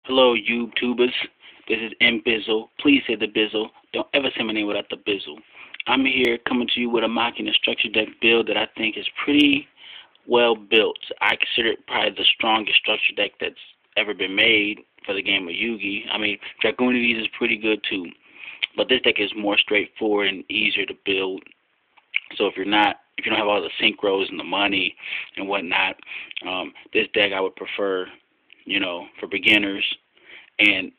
Hello, YouTubers. This is bizzle. Please say the bizzle. Don't ever say my name without the bizzle. I'm here coming to you with a machina structure deck build that I think is pretty well built. I consider it probably the strongest structure deck that's ever been made for the game of Yugi. I mean, Dragonides is pretty good too, but this deck is more straightforward and easier to build. So if you don't have all the synchros and the money and whatnot, this deck I would prefer, for beginners, and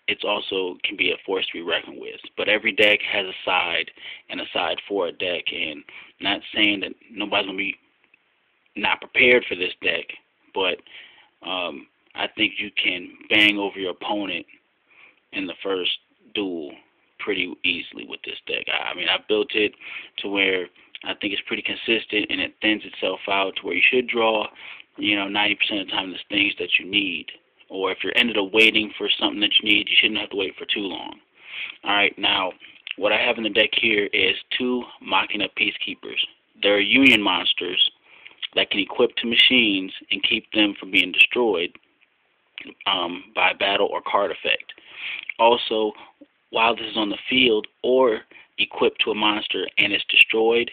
it's also can be a force to be reckoned with. But every deck has a side and a side for a deck, and not saying that nobody's gonna be not prepared for this deck, but I think you can bang over your opponent in the first duel pretty easily with this deck. I mean, I built it to where I think it's pretty consistent and it thins itself out to where you should draw, 90% of the time, the things that you need. Or if you're ended up waiting for something that you need, you shouldn't have to wait for too long. Alright, now, what I have in the deck here is two Machina Peacekeepers. They're union monsters that can equip to machines and keep them from being destroyed by battle or card effect. Also, while this is on the field or equipped to a monster and it's destroyed,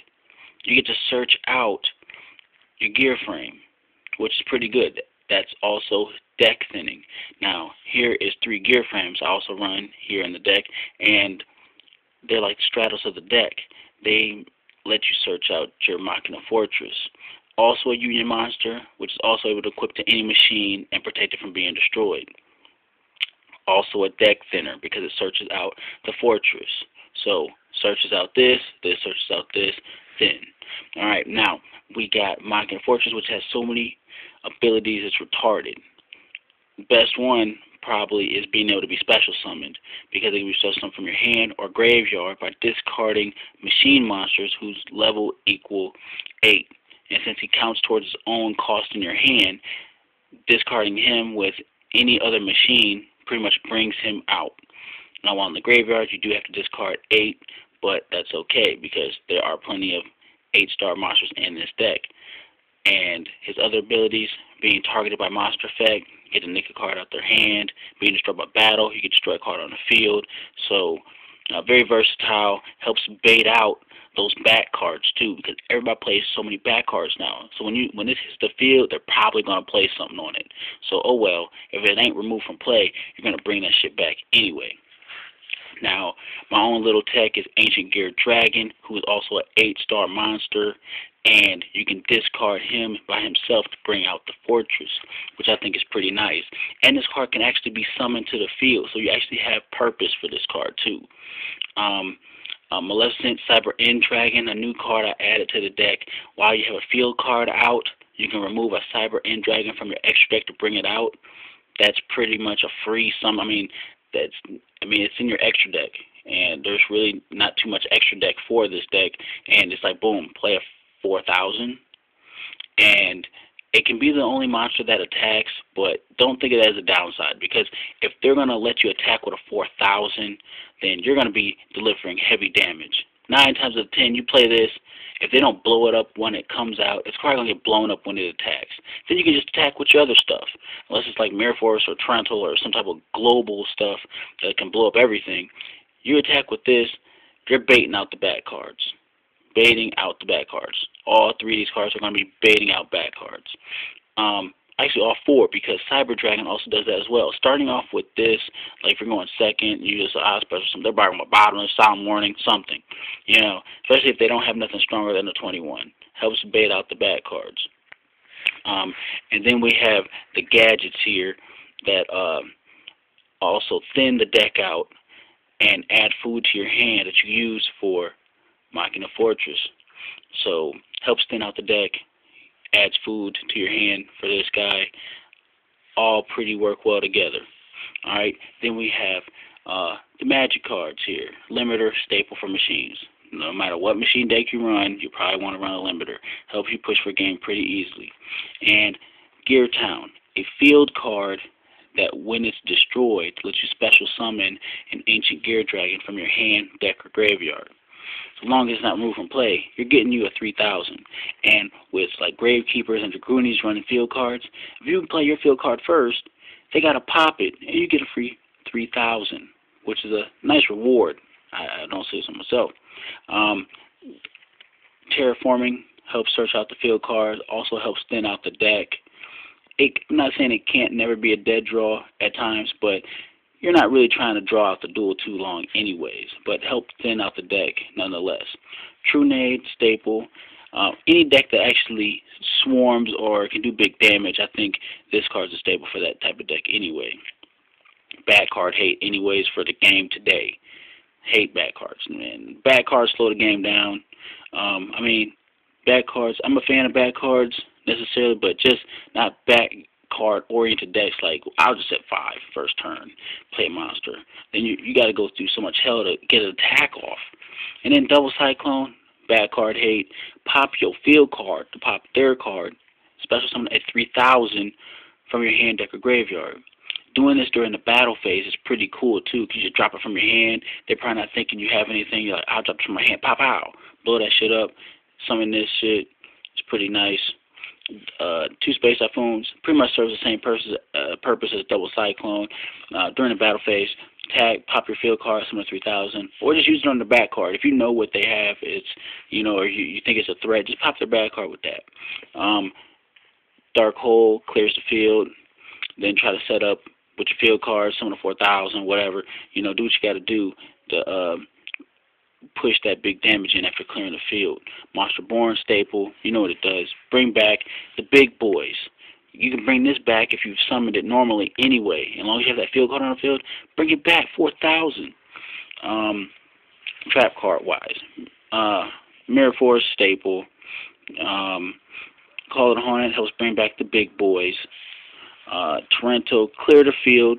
you get to search out your gear frame, which is pretty good. That's also deck thinning. Now, here is 3 gear frames I also run here in the deck, and they're like the stratos of the deck. They let you search out your Machina Fortress. Also a Union monster, which is also able to equip to any machine and protect it from being destroyed. Also a deck thinner because it searches out the fortress. So searches out this searches out this, thin. Alright, now we got Machina Fortress, which has so many abilities it's retarded. Best one probably is being able to be special summoned, because it can be special summoned from your hand or graveyard by discarding machine monsters whose level equal 8. And since he counts towards his own cost in your hand, discarding him with any other machine pretty much brings him out. Now, while in the graveyard, you do have to discard 8, but that's okay because there are plenty of 8-star monsters in this deck. And his other abilities, being targeted by monster effect, get to nick a card out their hand, being destroyed by battle, you can destroy a card on the field. So, very versatile, helps bait out those back cards too, because everybody plays so many back cards now. So when this hits the field, they're probably going to play something on it. So, oh well, if it ain't removed from play, you're going to bring that shit back anyway. Now, my own little tech is Ancient Gear Dragon, who is also an 8-star monster, and you can discard him by himself to bring out the fortress, which I think is pretty nice. And this card can actually be summoned to the field, so you actually have purpose for this card too. Maleficent Cyber End Dragon, a new card I added to the deck. While you have a field card out, you can remove a Cyber End Dragon from your extra deck to bring it out. That's pretty much a free sum. It's in your extra deck, and there's really not too much extra deck for this deck, and it's like, boom, play a 4,000, and it can be the only monster that attacks, but don't think of it as a downside, because if they're going to let you attack with a 4,000, then you're going to be delivering heavy damage. 9 times out of 10, you play this, if they don't blow it up when it comes out, it's probably going to get blown up when it attacks. Then you can just attack with your other stuff, unless it's like Mirror Force or Trental or some type of global stuff that can blow up everything. You attack with this, you're baiting out the bad cards. Baiting out the bad cards. All 3 of these cards are going to be baiting out bad cards. Actually, all 4, because Cyber Dragon also does that as well. Starting off with this, like if you're going second, you just Oz Special, something, they're bottom, Solemn Warning, something. Especially if they don't have nothing stronger than the 21. Helps bait out the bad cards. And then we have the gadgets here that also thin the deck out and add food to your hand that you use for Machina Fortress. So, helps thin out the deck, adds food to your hand for this guy. All pretty work well together. Alright, then we have the magic cards here. Limiter, staple for machines. No matter what machine deck you run, you probably want to run a limiter. Helps you push for a game pretty easily. And Gear Town, a field card that when it's destroyed, lets you special summon an Ancient Gear Dragon from your hand, deck, or graveyard. So long as it's not removed from play, you're getting you a 3,000. And with like Gravekeepers and Dragonides running field cards, if you can play your field card first, they gotta pop it, and you get a free 3,000, which is a nice reward. I don't say so myself. Um, Terraforming helps search out the field cards, also helps thin out the deck. I'm not saying it can't never be a dead draw at times, but you're not really trying to draw out the duel too long anyways, but help thin out the deck nonetheless. Trunade, staple. Any deck that actually swarms or can do big damage, I think this card's a staple for that type of deck anyway. Bad card hate anyways for the game today. Hate bad cards, man. Bad cards slow the game down. I mean, bad cards, I'm a fan of bad cards necessarily, but just not bad card oriented decks. Like, I'll just set 5 first turn, play a monster. Then you got to go through so much hell to get an attack off. And then double cyclone, bad card hate. Pop your field card to pop their card. Special summon at 3,000 from your hand, deck, or graveyard. Doing this during the battle phase is pretty cool too, because you drop it from your hand. They're probably not thinking you have anything. You're like, I'll drop it from my hand, pop out, blow that shit up. Summon this shit. It's pretty nice. 2 Space Typhoons pretty much serves the same purpose as double cyclone. During the battle phase, tag, pop your field card, summon 3,000, or just use it on the back card. If you know what they have, it's, you know, or you think it's a threat, just pop their back card with that. Dark Hole clears the field, then try to set up with your field cards, summon a 4,000, whatever. You know, do what you got to do to push that big damage in after clearing the field. Monster Born staple, you know what it does. Bring back the big boys. You can bring this back if you've summoned it normally anyway. As long as you have that field card on the field, bring it back 4,000. Trap card wise, Mirror Force staple. Call it a Hornet helps bring back the big boys. Torrento, clear the field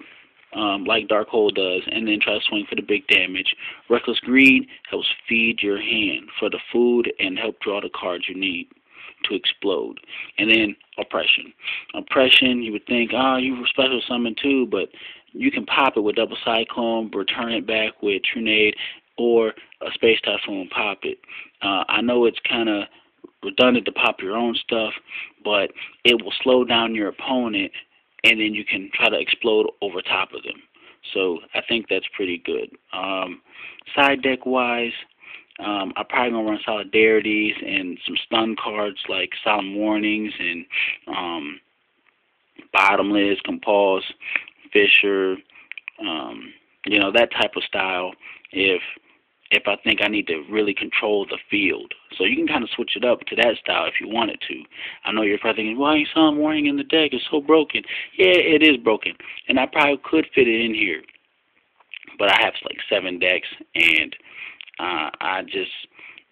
like Dark Hole does, and then try to swing for the big damage. Reckless Greed helps feed your hand for the food and help draw the cards you need to explode. And then Oppression. Oppression, you would think, you were special summon too, but you can pop it with Double Cyclone, return it back with Trunade, or a Space Typhoon, pop it. I know it's kind of redundant to pop your own stuff, but it will slow down your opponent, and then you can try to explode over top of them. So I think that's pretty good. Side deck wise, I'm probably going to run Solidarities and some stun cards like Solemn Warnings and Bottomless, Compulse, Fisher, you know, that type of style if I think I need to really control the field. So you can kind of switch it up to that style if you wanted to. I know you're probably thinking, why ain't Solemn Warning in the deck? It's so broken. Yeah, it is broken. And I probably could fit it in here. But I have like 7 decks, and I just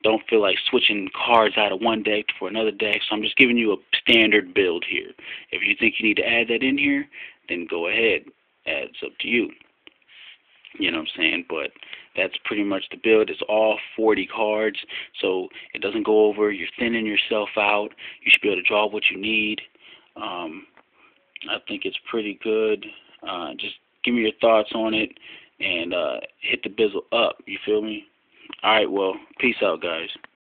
don't feel like switching cards out of one deck for another deck. So I'm just giving you a standard build here. If you think you need to add that in here, then go ahead. It's up to you. You know what I'm saying? But that's pretty much the build. It's all 40 cards, so it doesn't go over. You're thinning yourself out. You should be able to draw what you need. I think it's pretty good. Just give me your thoughts on it, and hit the bizzle up. You feel me? All right, well, peace out, guys.